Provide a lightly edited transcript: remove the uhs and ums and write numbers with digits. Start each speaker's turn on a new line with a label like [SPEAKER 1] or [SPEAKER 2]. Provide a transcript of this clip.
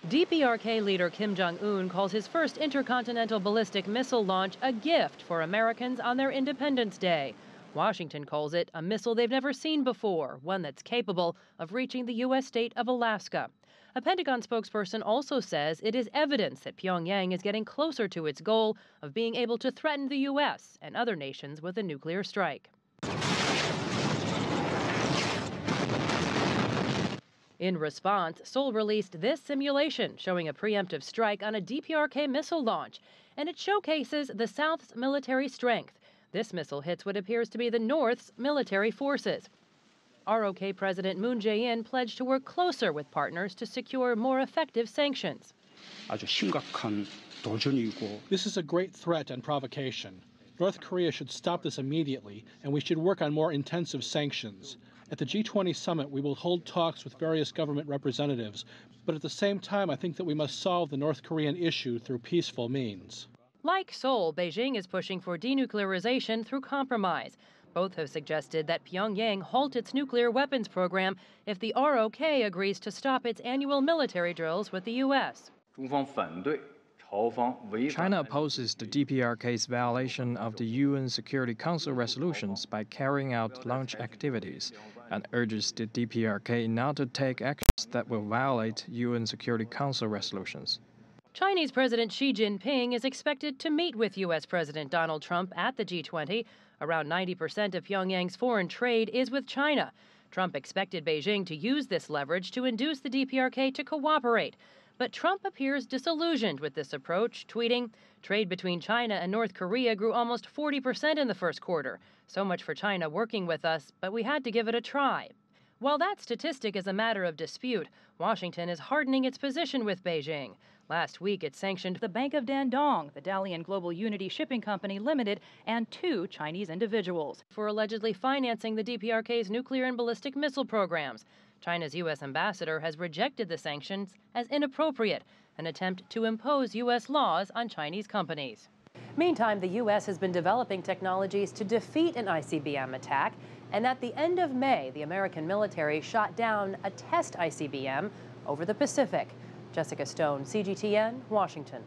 [SPEAKER 1] DPRK leader Jong Un calls his first intercontinental ballistic missile launch a gift for Americans on their Independence Day. Washington calls it a missile they've never seen before, one that's capable of reaching the U.S. state of Alaska. A Pentagon spokesperson also says it is evidence that Pyongyang is getting closer to its goal of being able to threaten the U.S. and other nations with a nuclear strike. In response, Seoul released this simulation showing a preemptive strike on a DPRK missile launch, and it showcases the South's military strength. This missile hits what appears to be the North's military forces. ROK President Moon Jae-in pledged to work closer with partners to secure more effective sanctions.
[SPEAKER 2] This is a great threat and provocation. North Korea should stop this immediately, and we should work on more intensive sanctions. At the G20 summit, we will hold talks with various government representatives, but at the same time, I think that we must solve the North Korean issue through peaceful means.
[SPEAKER 1] Like Seoul, Beijing is pushing for denuclearization through compromise. Both have suggested that Pyongyang halt its nuclear weapons program if the ROK agrees to stop its annual military drills with the U.S.
[SPEAKER 3] China opposes the DPRK's violation of the UN Security Council resolutions by carrying out launch activities and urges the DPRK not to take actions that will violate UN Security Council resolutions.
[SPEAKER 1] Chinese President Xi Jinping is expected to meet with U.S. President Donald Trump at the G20. Around 90% of Pyongyang's foreign trade is with China. Trump expected Beijing to use this leverage to induce the DPRK to cooperate. But Trump appears disillusioned with this approach, tweeting, "Trade between China and North Korea grew almost 40% in the first quarter. So much for China working with us, but we had to give it a try." While that statistic is a matter of dispute, Washington is hardening its position with Beijing. Last week, it sanctioned the Bank of Dandong, the Dalian Global Unity Shipping Company Limited, and 2 Chinese individuals for allegedly financing the DPRK's nuclear and ballistic missile programs. China's U.S. ambassador has rejected the sanctions as inappropriate, an attempt to impose U.S. laws on Chinese companies. Meantime, the U.S. has been developing technologies to defeat an ICBM attack, and at the end of May, the American military shot down a test ICBM over the Pacific. Jessica Stone, CGTN, Washington.